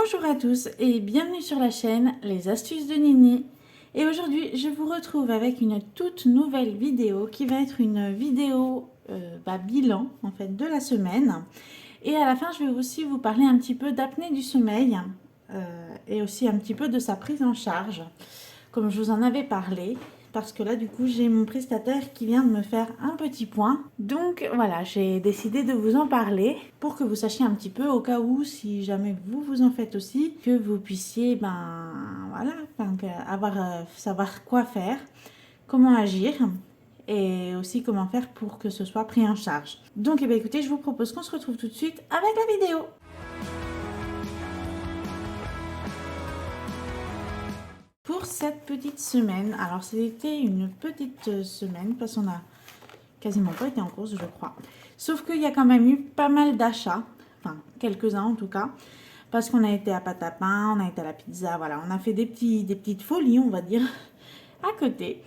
Bonjour à tous et bienvenue sur la chaîne Les Astuces de Nini. Et aujourd'hui, je vous retrouve avec une toute nouvelle vidéo qui va être une vidéo bilan en fait de la semaine. Et à la fin, je vais aussi vous parler un petit peu d'apnée du sommeil et aussi un petit peu de sa prise en charge, comme je vous en avais parlé. Parce que là, du coup, j'ai mon prestataire qui vient de me faire un petit point. Donc voilà, j'ai décidé de vous en parler pour que vous sachiez un petit peu, au cas où, si jamais vous en faites aussi, que vous puissiez, savoir quoi faire, comment agir et aussi comment faire pour que ce soit pris en charge. Donc, écoutez, je vous propose qu'on se retrouve tout de suite avec la vidéo. Pour cette petite semaine, alors c'était une petite semaine parce qu'on a quasiment pas été en course, je crois. Sauf qu'il y a quand même eu pas mal d'achats, enfin quelques-uns en tout cas, parce qu'on a été à pâte à pain, on a été à la pizza, voilà, on a fait des petites folies, on va dire, à côté.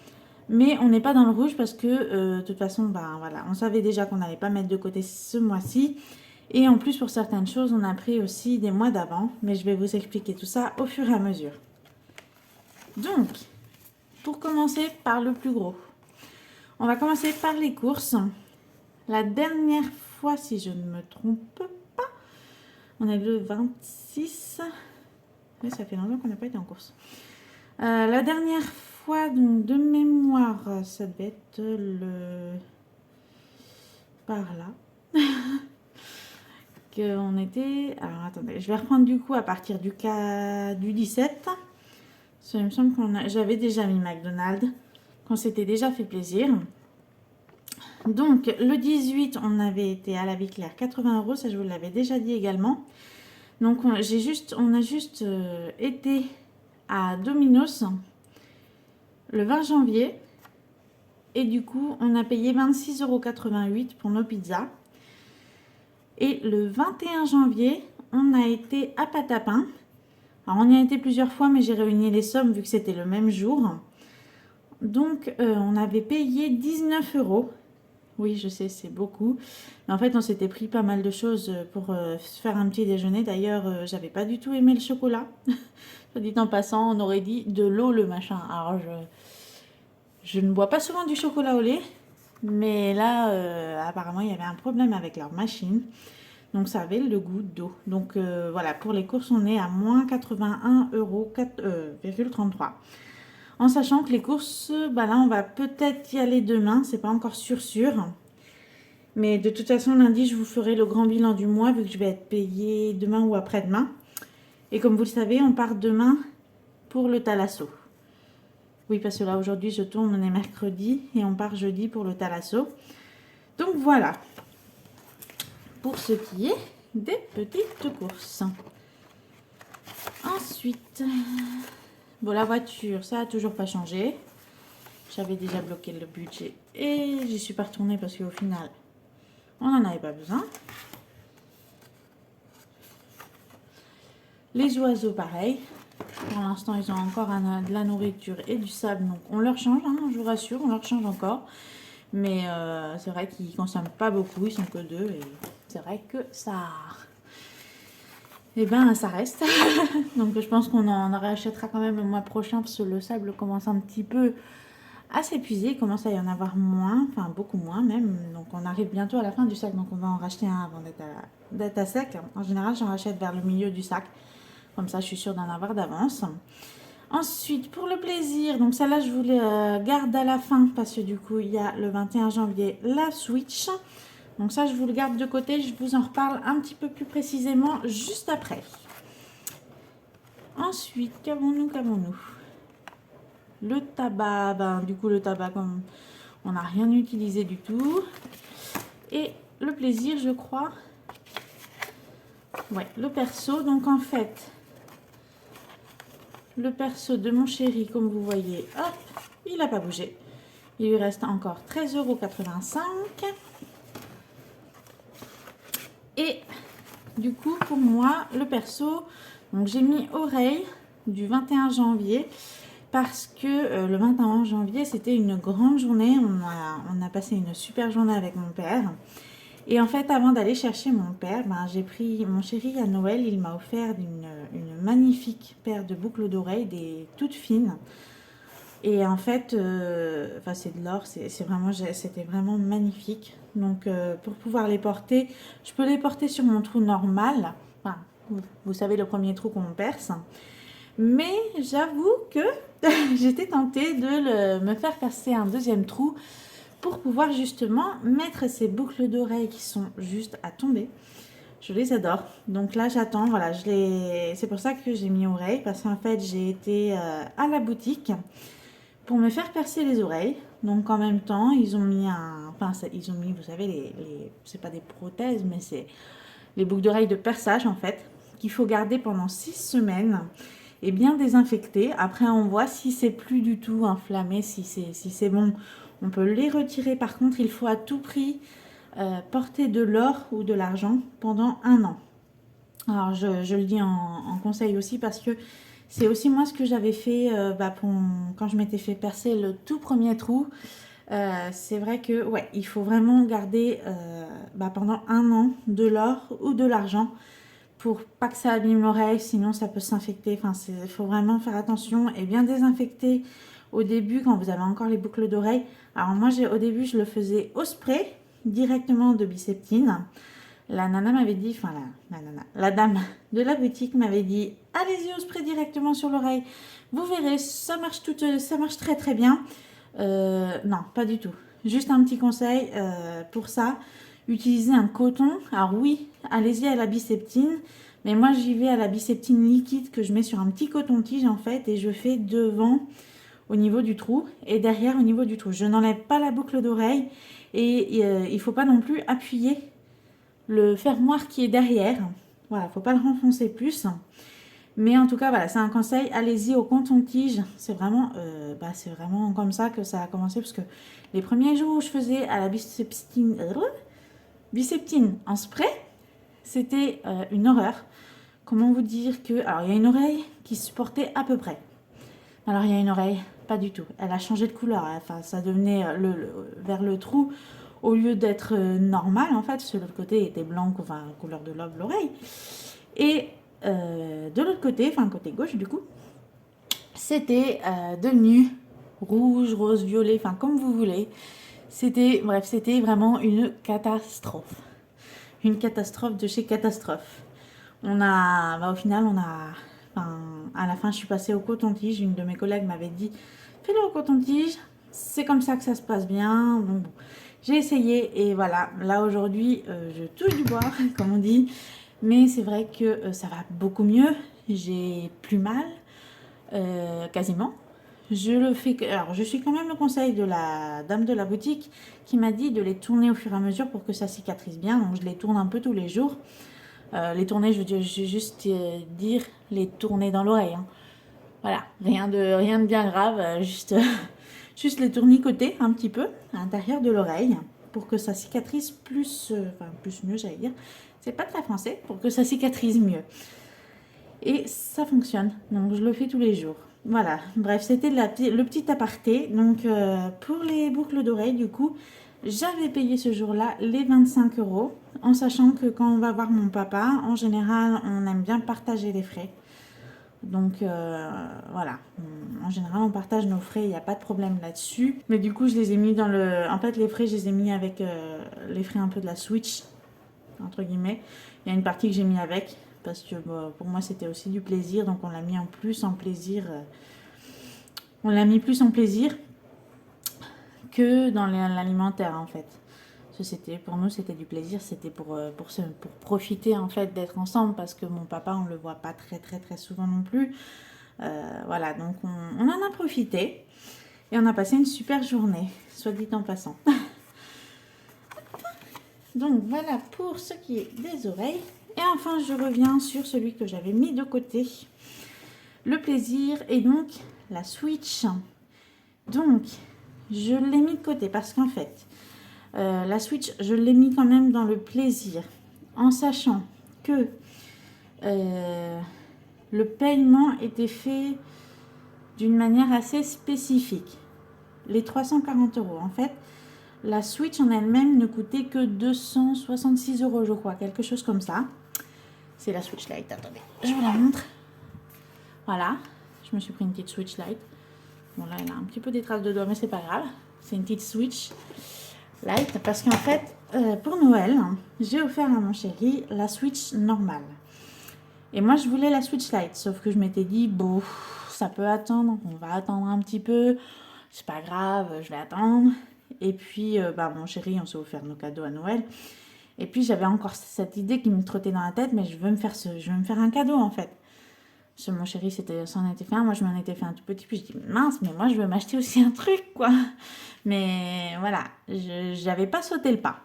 Mais on n'est pas dans le rouge parce que de toute façon, on savait déjà qu'on n'allait pas mettre de côté ce mois-ci. Et en plus, pour certaines choses, on a pris aussi des mois d'avant, mais je vais vous expliquer tout ça au fur et à mesure. Donc, pour commencer par le plus gros, on va commencer par les courses. La dernière fois, si je ne me trompe pas, on est le 26. Oui, ça fait longtemps qu'on n'a pas été en course. La dernière fois, donc de mémoire, ça devait être le... par là. Qu'on était... Alors, attendez, je vais reprendre du coup à partir du 17. Il me semble j'avais déjà mis McDonald's, qu'on s'était déjà fait plaisir. Donc, le 18, on avait été à la Vie Claire, 80 €, ça je vous l'avais déjà dit également. Donc, on a juste été à Domino's le 20 janvier. Et du coup, on a payé 26,88 € pour nos pizzas. Et le 21 janvier, on a été à pâte à pain. Alors, on y a été plusieurs fois, mais j'ai réuni les sommes vu que c'était le même jour. Donc, on avait payé 19 €. Oui, je sais, c'est beaucoup. Mais en fait, on s'était pris pas mal de choses pour se faire un petit déjeuner. D'ailleurs, j'avais pas du tout aimé le chocolat. Soit dit en passant, on aurait dit de l'eau le machin. Alors, je ne bois pas souvent du chocolat au lait. Mais là, apparemment, il y avait un problème avec leur machine. Donc, ça avait le goût d'eau. Donc, voilà, pour les courses, on est à moins 81,33 €. En sachant que les courses, là, on va peut-être y aller demain. C'est pas encore sûr. Mais de toute façon, lundi, je vous ferai le grand bilan du mois vu que je vais être payée demain ou après-demain. Et comme vous le savez, on part demain pour le Thalasso. Oui, parce que là, aujourd'hui, je tourne, on est mercredi et on part jeudi pour le Thalasso. Donc voilà, pour ce qui est des petites courses. Ensuite, bon, la voiture, ça n'a toujours pas changé. J'avais déjà bloqué le budget et j'y suis pas retournée parce qu'au final, on n'en avait pas besoin. Les oiseaux, pareil. Pour l'instant, ils ont encore de la nourriture et du sable. Donc, on leur change, hein, je vous rassure, on leur change encore. Mais c'est vrai qu'ils ne consomment pas beaucoup. Ils sont que 2. Et c'est vrai que ça... ça reste. Donc, je pense qu'on en rachètera quand même le mois prochain. Parce que le sable commence un petit peu à s'épuiser. Il commence à y en avoir moins. Enfin, beaucoup moins même. Donc, on arrive bientôt à la fin du sac. Donc, on va en racheter un avant d'être à sec. En général, j'en rachète vers le milieu du sac. Comme ça, je suis sûre d'en avoir d'avance. Ensuite, pour le plaisir, donc celle-là, je vous les garde à la fin parce que du coup, il y a le 21 janvier la Switch. Donc ça, je vous le garde de côté. Je vous en reparle un petit peu plus précisément juste après. Ensuite, qu'avons-nous Le tabac, du coup, le tabac, comme on n'a rien utilisé du tout. Et le plaisir, je crois. Ouais, le perso. Donc en fait... Le perso de mon chéri, comme vous voyez, hop, il n'a pas bougé. Il lui reste encore 13,85 €. Et du coup, pour moi, le perso, donc j'ai mis oreille du 21 janvier parce que le 21 janvier, c'était une grande journée. On a passé une super journée avec mon père. Et en fait, avant d'aller chercher mon père, ben, j'ai pris mon chéri à Noël, il m'a offert une magnifique paire de boucles d'oreilles, des toutes fines. Et en fait, enfin, c'est de l'or, c'est vraiment, c'était vraiment magnifique. Donc, pour pouvoir les porter, je peux les porter sur mon trou normal. Enfin, vous savez, le premier trou qu'on perce. Mais j'avoue que j'étais tentée de me faire percer un deuxième trou pour pouvoir justement mettre ces boucles d'oreilles qui sont juste à tomber. Je les adore. Donc là, j'attends. Voilà, c'est pour ça que j'ai mis oreilles parce qu'en fait, j'ai été à la boutique pour me faire percer les oreilles. Donc en même temps, ils ont mis ils ont mis, vous savez, c'est pas des prothèses, mais c'est les boucles d'oreilles de perçage en fait, qu'il faut garder pendant 6 semaines et bien désinfecter. Après, on voit si c'est plus du tout inflammé, si c'est bon, on peut les retirer. Par contre, il faut à tout prix porter de l'or ou de l'argent pendant 1 an. Alors, je le dis en conseil aussi parce que c'est aussi moi ce que j'avais fait quand je m'étais fait percer le tout premier trou. C'est vrai que ouais, il faut vraiment garder pendant 1 an de l'or ou de l'argent pour pas que ça abîme l'oreille, sinon ça peut s'infecter. Enfin, il faut vraiment faire attention et bien désinfecter au début quand vous avez encore les boucles d'oreilles. Alors moi, au début, je le faisais au spray directement de Biceptine. La nana m'avait dit, enfin la dame de la boutique m'avait dit, allez-y au spray directement sur l'oreille. Vous verrez, ça marche très très bien. Non, pas du tout. Juste un petit conseil pour ça. Utilisez un coton. Alors oui, allez-y à la Biceptine. Mais moi, j'y vais à la Biceptine liquide que je mets sur un petit coton-tige en fait. Et je fais devant au niveau du trou et derrière au niveau du trou. Je n'enlève pas la boucle d'oreille. Et il ne faut pas non plus appuyer le fermoir qui est derrière. Voilà, il ne faut pas le renfoncer plus. Mais en tout cas, voilà, c'est un conseil. Allez-y au coton-tige. C'est vraiment comme ça que ça a commencé. Parce que les premiers jours où je faisais à la Biceptine en spray, c'était une horreur. Comment vous dire que... Alors, il y a une oreille qui supportait à peu près. Alors, il y a une oreille, pas du tout. Elle a changé de couleur. Enfin, ça devenait vers le trou. Au lieu d'être normal, en fait, sur l'autre côté était blanc, enfin, couleur de l'oreille. Et de l'autre côté, enfin, côté gauche, du coup, c'était devenu rouge, rose, violet, enfin, comme vous voulez. C'était vraiment une catastrophe. Une catastrophe de chez catastrophe. Au final, à la fin, je suis passée au coton-tige. Une de mes collègues m'avait dit, fais-le au coton-tige, c'est comme ça que ça se passe bien. Bon. J'ai essayé et voilà, là aujourd'hui, je touche du bois, comme on dit. Mais c'est vrai que ça va beaucoup mieux. J'ai plus mal, quasiment. Alors, je suis quand même le conseil de la dame de la boutique qui m'a dit de les tourner au fur et à mesure pour que ça cicatrise bien. Donc, je les tourne un peu tous les jours. Les tourner, je veux juste dire les tourner dans l'oreille. Hein. Voilà, rien de bien grave, juste les tournicoter un petit peu à l'intérieur de l'oreille pour que ça cicatrise plus mieux, j'allais dire. C'est pas très français, pour que ça cicatrise mieux. Et ça fonctionne, donc je le fais tous les jours. Voilà, bref, c'était le petit aparté. Donc pour les boucles d'oreilles, du coup, j'avais payé ce jour-là les 25 €, en sachant que quand on va voir mon papa, en général, on aime bien partager les frais. Donc voilà, en général on partage nos frais, il n'y a pas de problème là-dessus. Mais du coup je les ai mis dans en fait les frais je les ai mis avec les frais un peu de la Switch, entre guillemets. Il y a une partie que j'ai mis avec, parce que pour moi c'était aussi du plaisir, donc on l'a mis en plus en plaisir. On l'a mis plus en plaisir que dans l'alimentaire en fait. Pour nous c'était du plaisir, c'était pour profiter en fait d'être ensemble, parce que mon papa on le voit pas très très très souvent non plus. Voilà, donc on en a profité et on a passé une super journée, soit dit en passant. Donc voilà pour ce qui est des oreilles. Et enfin je reviens sur celui que j'avais mis de côté, le plaisir, et donc la Switch. Donc je l'ai mis de côté parce qu'en fait la Switch, je l'ai mis quand même dans le plaisir, en sachant que le paiement était fait d'une manière assez spécifique. Les 340 €, en fait, La Switch en elle-même ne coûtait que 266 €, je crois, quelque chose comme ça. C'est la Switch Lite, attendez, je vous la montre. Voilà, je me suis pris une petite Switch Lite. Bon là, elle a un petit peu des traces de doigts, mais c'est pas grave. C'est une petite Switch Lite parce qu'en fait, pour Noël, j'ai offert à mon chéri la Switch normale. Et moi, je voulais la Switch Lite, sauf que je m'étais dit, bon, ça peut attendre, on va attendre un petit peu. C'est pas grave, je vais attendre. Et puis, mon chéri, on s'est offert nos cadeaux à Noël. Et puis, j'avais encore cette idée qui me trottait dans la tête, mais je veux me faire un cadeau, en fait. Mon chéri s'en était fait un, moi je m'en étais fait un tout petit, puis je dis mince, mais moi je veux m'acheter aussi un truc, quoi. Mais voilà, j'avais pas sauté le pas.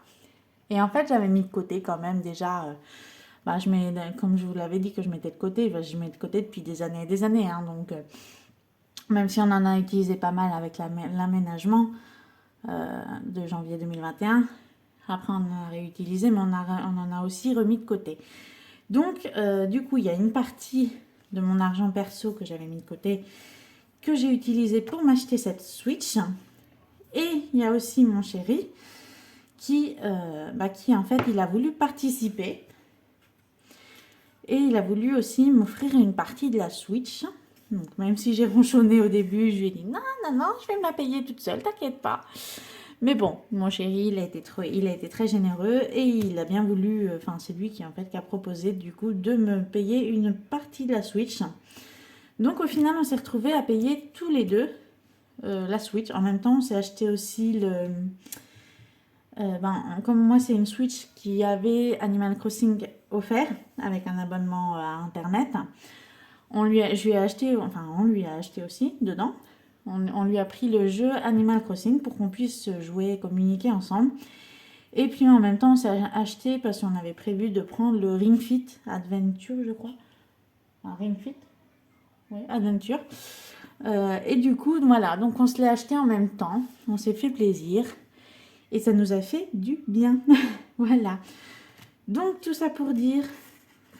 Et en fait, j'avais mis de côté quand même déjà, comme je vous l'avais dit que je mettais de côté, je mets de côté depuis des années et des années, hein, donc même si on en a utilisé pas mal avec l'aménagement de janvier 2021, après on en a réutilisé, mais on en a aussi remis de côté. Donc, du coup, il y a une partie de mon argent perso que j'avais mis de côté, que j'ai utilisé pour m'acheter cette Switch. Et il y a aussi mon chéri qui en fait, il a voulu participer. Et il a voulu aussi m'offrir une partie de la Switch. Donc, même si j'ai ronchonné au début, je lui ai dit non, je vais me la payer toute seule, t'inquiète pas. Mais bon, mon chéri, il a été très généreux et il a bien voulu, c'est lui qui a proposé du coup de me payer une partie de la Switch. Donc au final, on s'est retrouvés à payer tous les deux la Switch. En même temps, on s'est acheté aussi comme moi, c'est une Switch qui avait Animal Crossing offert avec un abonnement à Internet. On lui a acheté aussi dedans. On lui a pris le jeu Animal Crossing pour qu'on puisse jouer et communiquer ensemble. Et puis en même temps, on s'est acheté, parce qu'on avait prévu de prendre le Ring Fit Adventure, je crois. Ring Fit, oui, Adventure. Et du coup, voilà, donc on se l'est acheté en même temps. On s'est fait plaisir. Et ça nous a fait du bien. Voilà. Donc tout ça pour dire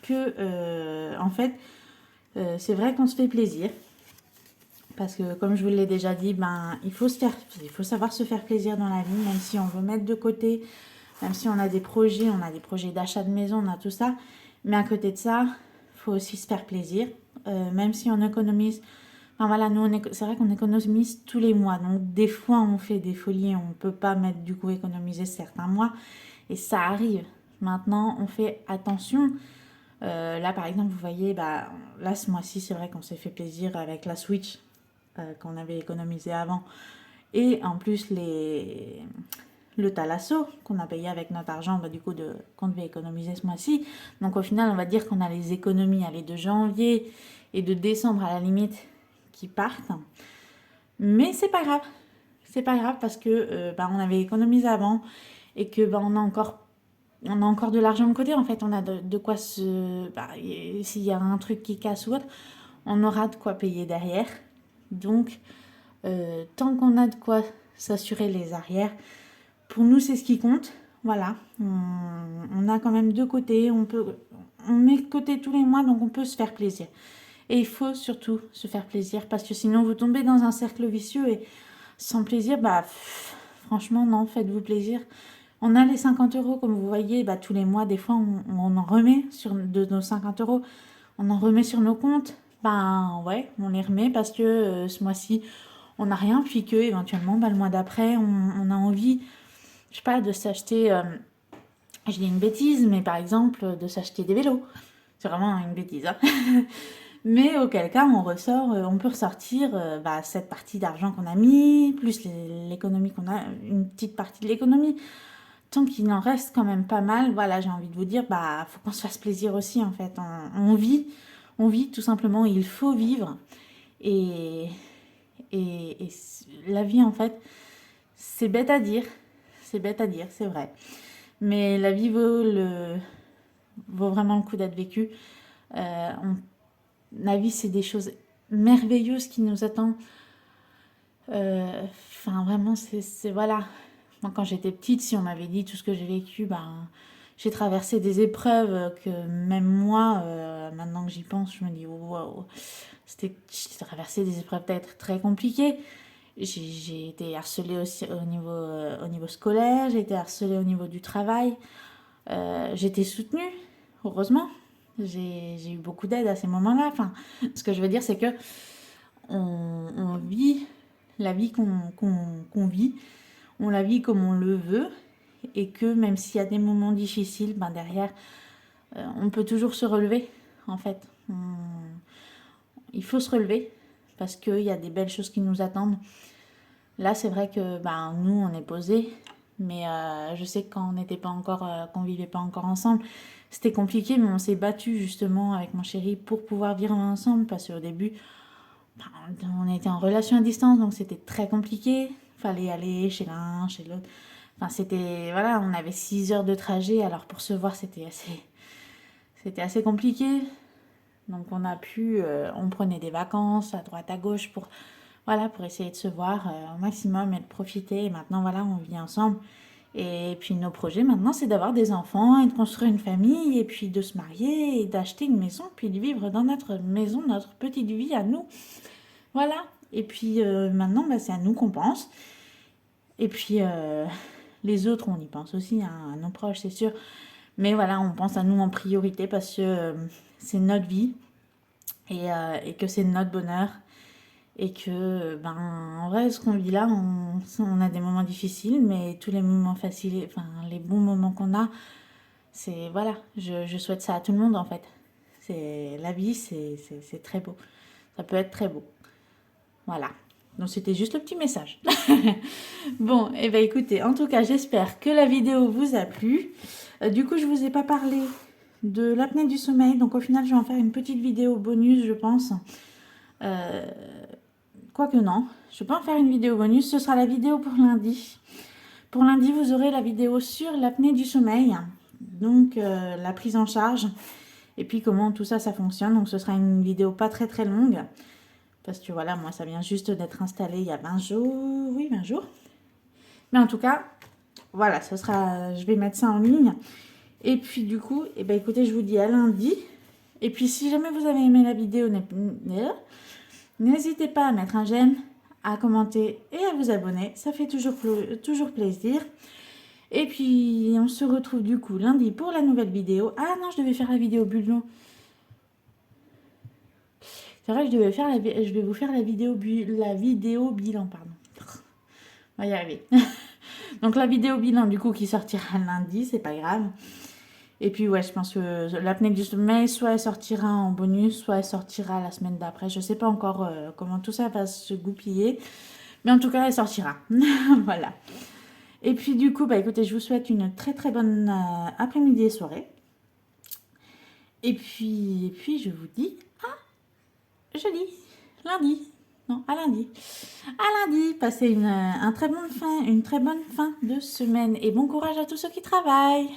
que, en fait, c'est vrai qu'on se fait plaisir. Parce que comme je vous l'ai déjà dit, il faut savoir se faire plaisir dans la vie, même si on veut mettre de côté, même si on a des projets d'achat de maison, on a tout ça. Mais à côté de ça, il faut aussi se faire plaisir. Même si on économise, nous, c'est vrai qu'on économise tous les mois. Donc des fois, on fait des folies, on ne peut pas économiser certains mois. Et ça arrive. Maintenant, on fait attention. Là, par exemple, vous voyez, là, ce mois-ci, c'est vrai qu'on s'est fait plaisir avec la Switch. Qu'on avait économisé avant, et en plus le Thalasso qu'on a payé avec notre argent qu'on devait économiser ce mois-ci. Donc au final, on va dire qu'on a les économies de janvier et de décembre à la limite qui partent, mais c'est pas grave parce que on avait économisé avant et que on a encore de l'argent de côté. En fait, on a de quoi s'il y a un truc qui casse ou autre, on aura de quoi payer derrière. Donc, tant qu'on a de quoi s'assurer les arrières, pour nous, c'est ce qui compte. Voilà, on a quand même de côté, on met de côté tous les mois, donc on peut se faire plaisir. Et il faut surtout se faire plaisir, parce que sinon, vous tombez dans un cercle vicieux et sans plaisir, franchement, non, faites-vous plaisir. On a les 50 €, comme vous voyez, tous les mois, des fois, on en remet de nos 50 €, on en remet sur nos comptes. Ouais, on les remet parce que ce mois-ci, on n'a rien, puis que éventuellement, le mois d'après, on a envie, je sais pas, de s'acheter, je dis une bêtise, mais par exemple, de s'acheter des vélos. C'est vraiment une bêtise, hein. Mais auquel cas, on peut ressortir cette partie d'argent qu'on a mis, plus l'économie qu'on a, une petite partie de l'économie. Tant qu'il en reste quand même pas mal, voilà, j'ai envie de vous dire, faut qu'on se fasse plaisir aussi, en fait. On vit tout simplement, il faut vivre. Et la vie, en fait, c'est bête à dire, c'est vrai. Mais la vie vaut vraiment le coup d'être vécue. La vie, c'est des choses merveilleuses qui nous attendent. Vraiment, c'est voilà. Moi, quand j'étais petite, si on m'avait dit tout ce que j'ai vécu, j'ai traversé des épreuves que même moi, maintenant que j'y pense, je me dis wow, j'ai traversé des épreuves peut-être très compliquées. J'ai été harcelée aussi au niveau scolaire, j'ai été harcelée au niveau du travail. J'ai été soutenue, heureusement. J'ai eu beaucoup d'aide à ces moments-là. Enfin, ce que je veux dire, c'est que on vit la vie qu'on vit, on la vit comme on le veut, et que même s'il y a des moments difficiles, ben derrière, on peut toujours se relever, en fait. Il faut se relever, parce qu'il y a des belles choses qui nous attendent. Là, c'est vrai que ben, nous, on est posés, mais je sais que quand on n'était pas encore, qu'on vivait pas encore ensemble, c'était compliqué, mais on s'est battu justement avec mon chéri pour pouvoir vivre ensemble, parce qu'au début, ben, on était en relation à distance, donc c'était très compliqué. Fallait aller chez l'un, chez l'autre. Enfin, c'était, voilà, on avait 6 heures de trajet, alors pour se voir, c'était assez compliqué. Donc on prenait des vacances à droite à gauche pour, voilà, pour essayer de se voir au maximum et de profiter. Et maintenant, voilà, on vit ensemble. Et puis nos projets maintenant, c'est d'avoir des enfants et de construire une famille et puis de se marier et d'acheter une maison, puis de vivre dans notre maison, notre petite vie à nous. Voilà. Et puis maintenant, bah, c'est à nous qu'on pense. Et puis les autres, on y pense aussi, hein, à nos proches, c'est sûr. Mais voilà, on pense à nous en priorité parce que c'est notre vie et que c'est notre bonheur. Et que, ben, en vrai, ce qu'on vit là, on a des moments difficiles, mais tous les moments faciles, enfin, les bons moments qu'on a, c'est, voilà, je souhaite ça à tout le monde, en fait. C'est, la vie, c'est très beau. Ça peut être très beau. Voilà. Donc, c'était juste le petit message. Bon, et ben écoutez, en tout cas, j'espère que la vidéo vous a plu. Du coup, je vous ai pas parlé de l'apnée du sommeil. Donc, au final, je vais en faire une petite vidéo bonus, je pense. Quoique non, je peux en faire une vidéo bonus. Ce sera la vidéo pour lundi. Pour lundi, vous aurez la vidéo sur l'apnée du sommeil. Donc, la prise en charge. Et puis, comment tout ça, ça fonctionne. Donc, ce sera une vidéo pas très très longue. Parce que voilà, moi, ça vient juste d'être installé il y a 20 jours. Oui, 20 jours. Mais en tout cas, voilà, ce sera, je vais mettre ça en ligne. Et puis, du coup, eh ben, écoutez, je vous dis à lundi. Et puis, si jamais vous avez aimé la vidéo, n'hésitez pas à mettre un j'aime, à commenter et à vous abonner. Ça fait toujours plaisir. Et puis, on se retrouve du coup lundi pour la nouvelle vidéo. Ah non, je devais faire la vidéo bilan. C'est vrai que je vais vous faire la vidéo bilan, pardon. On va y arriver. Donc la vidéo bilan du coup qui sortira lundi, c'est pas grave. Et puis ouais, je pense que l'apnée du sommeil, soit elle sortira en bonus, soit elle sortira la semaine d'après. Je sais pas encore comment tout ça va se goupiller. Mais en tout cas, elle sortira. Voilà. Et puis du coup, bah écoutez, je vous souhaite une très très bonne après-midi et soirée. Et puis je vous dis à jeudi, lundi. Non, à lundi. À lundi, passez une très bonne fin de semaine et bon courage à tous ceux qui travaillent.